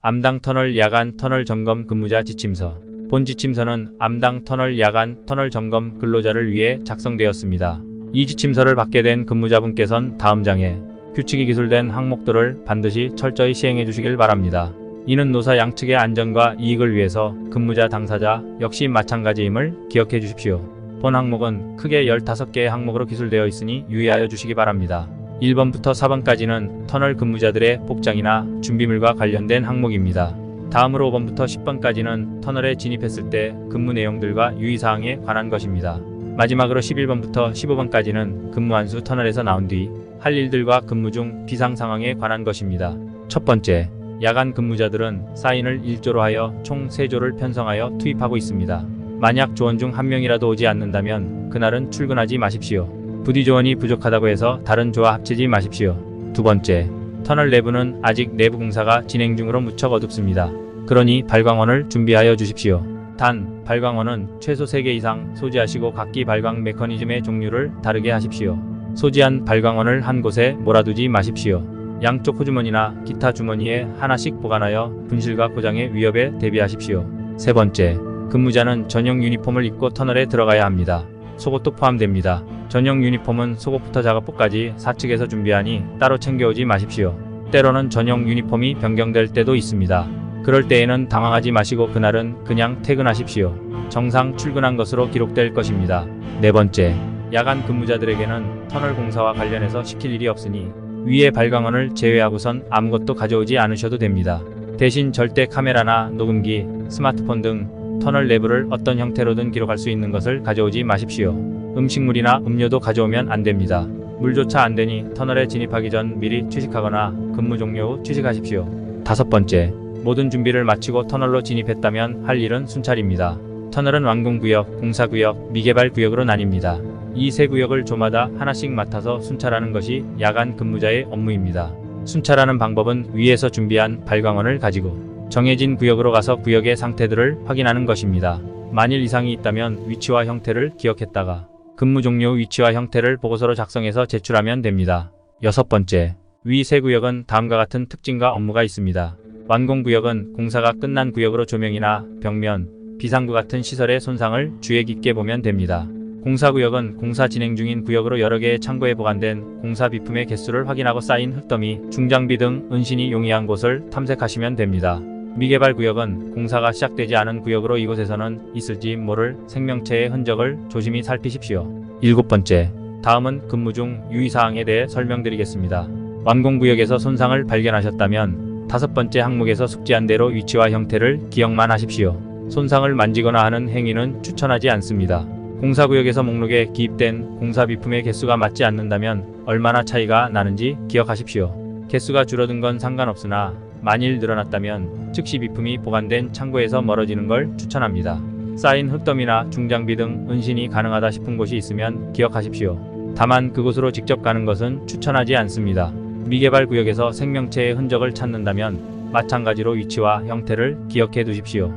암당 터널 야간 터널 점검 근무자 지침서. 본 지침서는 암당 터널 야간 터널 점검 근로자를 위해 작성되었습니다. 이 지침서를 받게 된 근무자분께선 다음 장에 규칙이 기술된 항목들을 반드시 철저히 시행해 주시길 바랍니다. 이는 노사 양측의 안전과 이익을 위해서 근무자 당사자 역시 마찬가지임을 기억해 주십시오. 본 항목은 크게 15개의 항목으로 기술되어 있으니 유의하여 주시기 바랍니다. 1번부터 4번까지는 터널 근무자들의 복장이나 준비물과 관련된 항목입니다. 다음으로 5번부터 10번까지는 터널에 진입했을 때 근무 내용들과 유의사항에 관한 것입니다. 마지막으로 11번부터 15번까지는 근무한 수 터널에서 나온 뒤 할 일들과 근무 중 비상 상황에 관한 것입니다. 첫 번째, 야간 근무자들은 사인을 1조로 하여 총 3조를 편성하여 투입하고 있습니다. 만약 조원 중 한 명이라도 오지 않는다면 그날은 출근하지 마십시오. 부디 조원이 부족하다고 해서 다른 조와 합치지 마십시오. 두 번째, 터널 내부는 아직 내부 공사가 진행 중으로 무척 어둡습니다. 그러니 발광원을 준비하여 주십시오. 단, 발광원은 최소 3개 이상 소지하시고 각기 발광 메커니즘의 종류를 다르게 하십시오. 소지한 발광원을 한 곳에 몰아두지 마십시오. 양쪽 호주머니나 기타 주머니에 하나씩 보관하여 분실과 고장의 위협에 대비하십시오. 세 번째, 근무자는 전용 유니폼을 입고 터널에 들어가야 합니다. 속옷도 포함됩니다. 전용 유니폼은 속옷부터 작업복까지 사측에서 준비하니 따로 챙겨오지 마십시오. 때로는 전용 유니폼이 변경될 때도 있습니다. 그럴 때에는 당황하지 마시고 그날은 그냥 퇴근하십시오. 정상 출근한 것으로 기록될 것입니다. 네 번째, 야간 근무자들에게는 터널 공사와 관련해서 시킬 일이 없으니 위의 발광원을 제외하고선 아무것도 가져오지 않으셔도 됩니다. 대신 절대 카메라나 녹음기, 스마트폰 등 터널 내부를 어떤 형태로든 기록할 수 있는 것을 가져오지 마십시오. 음식물이나 음료도 가져오면 안 됩니다. 물조차 안 되니 터널에 진입하기 전 미리 취식하거나 근무 종료 후 취식하십시오. 다섯 번째, 모든 준비를 마치고 터널로 진입했다면 할 일은 순찰입니다. 터널은 완공구역, 공사구역, 미개발구역으로 나뉩니다. 이 세 구역을 조마다 하나씩 맡아서 순찰하는 것이 야간 근무자의 업무입니다. 순찰하는 방법은 위에서 준비한 발광원을 가지고 정해진 구역으로 가서 구역의 상태들을 확인하는 것입니다. 만일 이상이 있다면 위치와 형태를 기억했다가 근무 종료 위치와 형태를 보고서로 작성해서 제출하면 됩니다. 여섯 번째, 위 세 구역은 다음과 같은 특징과 업무가 있습니다. 완공구역은 공사가 끝난 구역으로 조명이나 벽면, 비상구 같은 시설의 손상을 주의 깊게 보면 됩니다. 공사구역은 공사 진행 중인 구역으로 여러 개의 창고에 보관된 공사 비품의 개수를 확인하고 쌓인 흙더미, 중장비 등 은신이 용이한 곳을 탐색하시면 됩니다. 미개발구역은 공사가 시작되지 않은 구역으로 이곳에서는 있을지 모를 생명체의 흔적을 조심히 살피십시오. 일곱 번째, 다음은 근무 중 유의사항에 대해 설명드리겠습니다. 완공구역에서 손상을 발견하셨다면 다섯 번째 항목에서 숙지한 대로 위치와 형태를 기억만 하십시오. 손상을 만지거나 하는 행위는 추천하지 않습니다. 공사구역에서 목록에 기입된 공사비품의 개수가 맞지 않는다면 얼마나 차이가 나는지 기억하십시오. 개수가 줄어든 건 상관없으나 만일 늘어났다면 즉시 비품이 보관된 창고에서 멀어지는 걸 추천합니다. 쌓인 흙더미나 중장비 등 은신이 가능하다 싶은 곳이 있으면 기억하십시오. 다만 그곳으로 직접 가는 것은 추천하지 않습니다. 미개발구역에서 생명체의 흔적을 찾는다면 마찬가지로 위치와 형태를 기억해 두십시오.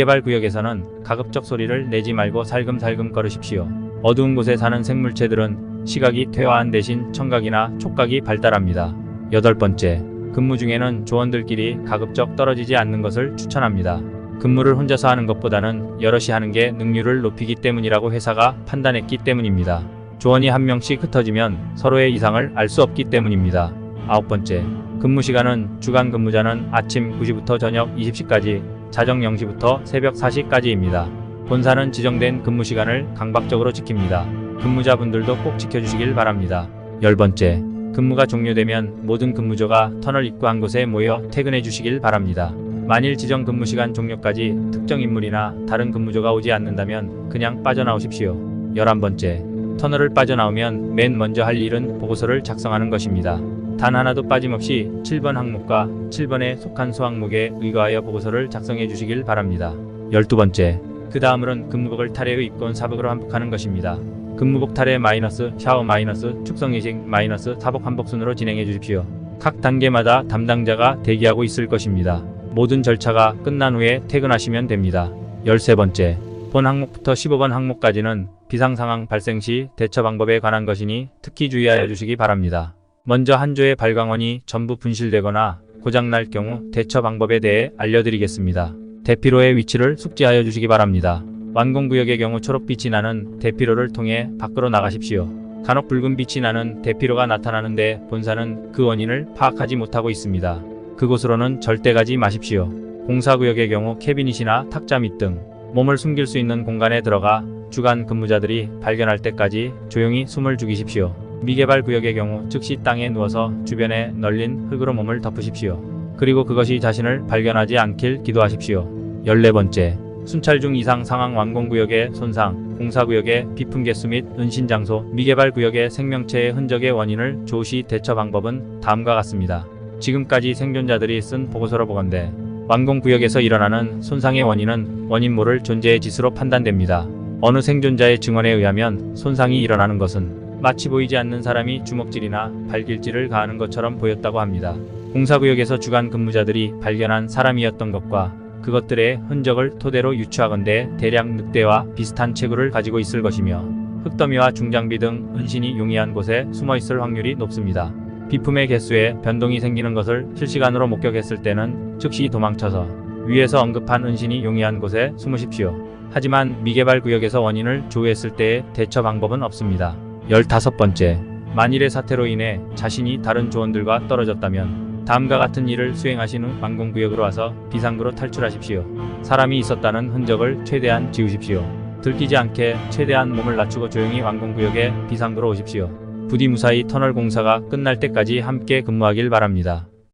미개발구역에서는 가급적 소리를 내지 말고 살금살금 걸으십시오. 어두운 곳에 사는 생물체들은 시각이 퇴화한 대신 청각이나 촉각이 발달합니다. 여덟 번째, 근무 중에는 조원들끼리 가급적 떨어지지 않는 것을 추천합니다. 근무를 혼자서 하는 것보다는 여럿이 하는 게 능률을 높이기 때문이라고 회사가 판단했기 때문입니다. 조원이 한 명씩 흩어지면 서로의 이상을 알 수 없기 때문입니다. 아홉 번째, 근무 시간은 주간 근무자는 아침 9시부터 저녁 20시까지, 자정 0시부터 새벽 4시까지입니다. 본사는 지정된 근무 시간을 강박적으로 지킵니다. 근무자분들도 꼭 지켜주시길 바랍니다. 열 번째, 근무가 종료되면 모든 근무조가 터널 입구 한 곳에 모여 퇴근해 주시길 바랍니다. 만일 지정 근무 시간 종료까지 특정 인물이나 다른 근무조가 오지 않는다면 그냥 빠져나오십시오. 11번째, 터널을 빠져나오면 맨 먼저 할 일은 보고서를 작성하는 것입니다. 단 하나도 빠짐없이 7번 항목과 7번에 속한 소항목에 의거하여 보고서를 작성해 주시길 바랍니다. 12번째, 그 다음으로는 근무복을 탈의의 입고 온 사복으로 환복하는 것입니다. 근무복 탈의 마이너스, 샤워 마이너스, 축성이식 마이너스, 사복 환복 순으로 진행해 주십시오. 각 단계마다 담당자가 대기하고 있을 것입니다. 모든 절차가 끝난 후에 퇴근하시면 됩니다. 13번째, 본 항목부터 15번 항목까지는 비상상황 발생 시 대처 방법에 관한 것이니 특히 주의하여 주시기 바랍니다. 먼저 한 조의 발광원이 전부 분실되거나 고장날 경우 대처 방법에 대해 알려드리겠습니다. 대피로의 위치를 숙지하여 주시기 바랍니다. 완공구역의 경우 초록빛이 나는 대피로를 통해 밖으로 나가십시오. 간혹 붉은 빛이 나는 대피로가 나타나는데 본사는 그 원인을 파악하지 못하고 있습니다. 그곳으로는 절대 가지 마십시오. 공사구역의 경우 캐비닛이나 탁자 밑 등 몸을 숨길 수 있는 공간에 들어가 주간 근무자들이 발견할 때까지 조용히 숨을 죽이십시오. 미개발 구역의 경우 즉시 땅에 누워서 주변에 널린 흙으로 몸을 덮으십시오. 그리고 그것이 자신을 발견하지 않길 기도하십시오. 14번째, 순찰 중 이상 상황. 완공구역의 손상, 공사구역의 비품 개수 및 은신 장소, 미개발 구역의 생명체의 흔적의 원인을 조시 대처 방법은 다음과 같습니다. 지금까지 생존자들이 쓴 보고서로 보건대 완공구역에서 일어나는 손상의 원인은 원인 모를 존재의 짓으로 판단됩니다. 어느 생존자의 증언에 의하면 손상이 일어나는 것은 마치 보이지 않는 사람이 주먹질이나 발길질을 가하는 것처럼 보였다고 합니다. 공사구역에서 주간 근무자들이 발견한 사람이었던 것과 그것들의 흔적을 토대로 유추하건대 대략 늑대와 비슷한 체구를 가지고 있을 것이며 흙더미와 중장비 등 은신이 용이한 곳에 숨어 있을 확률이 높습니다. 비품의 개수에 변동이 생기는 것을 실시간으로 목격했을 때는 즉시 도망쳐서 위에서 언급한 은신이 용이한 곳에 숨으십시오. 하지만 미개발 구역에서 원인을 조회했을 때의 대처 방법은 없습니다. 15번째, 만일의 사태로 인해 자신이 다른 조원들과 떨어졌다면 다음과 같은 일을 수행하신 후 완공구역으로 와서 비상구로 탈출하십시오. 사람이 있었다는 흔적을 최대한 지우십시오. 들키지 않게 최대한 몸을 낮추고 조용히 완공구역에 비상구로 오십시오. 부디 무사히 터널 공사가 끝날 때까지 함께 근무하길 바랍니다.